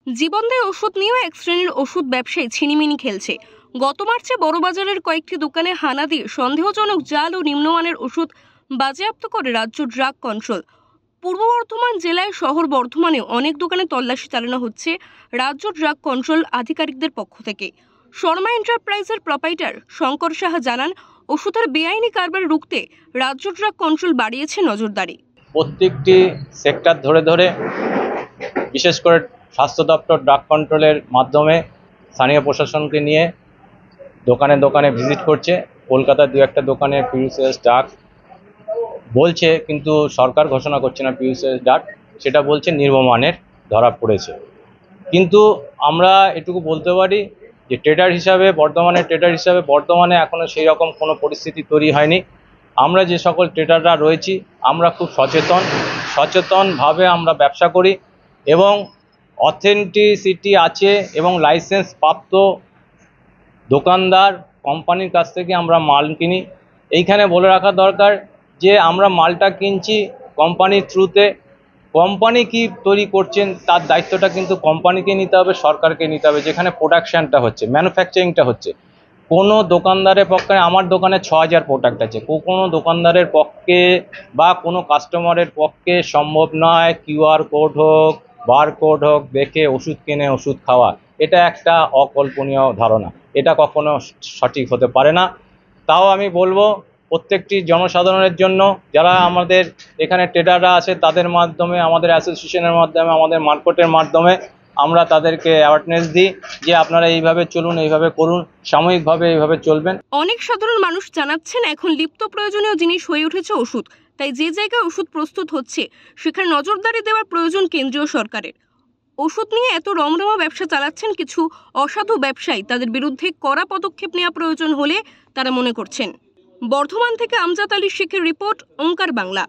জীবনদায়ী ওষুধ নিয়েও এক শ্রেণীর ওষুধ ব্যবসায়ী ছিনিমিনি খেলছে। গত মার্চে বড়বাজারের কয়েকটি দোকানে হানা দিয়ে সন্দেহজনক জাল ও নিম্নমানের ওষুধ বাজেয়াপ্ত করে রাজ্য ড্রাগ কন্ট্রোল। পূর্ব বর্ধমান জেলায় শহর বর্ধমানে অনেক দোকানে তল্লাশি চালানো হচ্ছে রাজ্য ড্রাগ কন্ট্রোল আধিকারিকদের পক্ষ থেকে। শর্মা এন্টারপ্রাইজের প্রোপাইটার শঙ্কর সাহা জানান, ওষুধের বেআইনি কারবার রুখতে রাজ্য ড্রাগ কন্ট্রোল বাড়িয়েছে নজরদারি। প্রত্যেকটি সেক্টর ধরে ধরে বিশেষ করে স্বাস্থ্য দপ্তর ড্রাগ কন্ট্রোলের মাধ্যমে স্থানীয় প্রশাসনকে নিয়ে দোকানে দোকানে ভিজিট করছে। কলকাতার দু একটা দোকানে পিউসিএস ড্রাগ বলছে, কিন্তু সরকার ঘোষণা করছে না পিউসিএস ড্রাগ, সেটা বলছে নিম্নমানের ধরা পড়েছে। কিন্তু আমরা এটুকু বলতে পারি যে ট্রেডার হিসাবে বর্তমানে এখনও সেই রকম কোনো পরিস্থিতি তৈরি হয়নি। আমরা যে সকল ট্রেডাররা রয়েছি আমরা খুব সচেতনভাবে আমরা ব্যবসা করি এবং অথেন্টিসিটি আছে এবং লাইসেন্স প্রাপ্ত দোকানদার কোম্পানির কাছ থেকে আমরা মাল কিনি। এইখানে বলে রাখা দরকার যে আমরা মালটা কিনছি কোম্পানির থ্রুতে। কোম্পানি কি তৈরি করছেন তার দায়িত্বটা কিন্তু কোম্পানিকে নিতে হবে, সরকারকে নিতে হবে। যেখানে প্রোডাকশানটা হচ্ছে, ম্যানুফ্যাকচারিংটা হচ্ছে, কোনো দোকানদারের পক্ষে, আমার দোকানে 6000 প্রোডাক্ট আছে, কোনো দোকানদারের পক্ষে বা কোনো কাস্টমারের পক্ষে সম্ভব নয় কিউআর কোড হোক, বারকোড হোক দেখে ওষুধ কিনে ওষুধ খাওয়া। এটা একটা অকল্পনীয় ধারণা, এটা কখনো সঠিক হতে পারে না। তাও আমি বলবো প্রত্যেকটি জনসাধারণের জন্য, যারা আমাদের এখানে ট্রেডাররা আছে তাদের মাধ্যমে, আমাদের অ্যাসোসিয়েশনের মাধ্যমে, আমাদের মার্কেটের মাধ্যমে আমরা তাদেরকে অ্যাওয়ারনেস দিই যে আপনারা এইভাবে চলুন, এইভাবে করুন, সাময়িকভাবে এইভাবে চলবেন। অনেক সাধারণ মানুষ জানাচ্ছেন এখন লিপ্ত প্রয়োজনীয় জিনিস হয়ে উঠেছে ওষুধ। তাই যে জায়গায় ওষুধ প্রস্তুত হচ্ছে সেখানে নজরদারি দেওয়ার প্রয়োজন কেন্দ্রীয় সরকারের। ওষুধ নিয়ে এত রমরমা ব্যবসা চালাচ্ছেন কিছু অসাধু ব্যবসায়ী, তাদের বিরুদ্ধে কড়া পদক্ষেপ নেওয়া প্রয়োজন হলে তারা মনে করছেন। বর্ধমান থেকে আমজাদ আলী শেখের রিপোর্ট, ওঙ্কার বাংলা।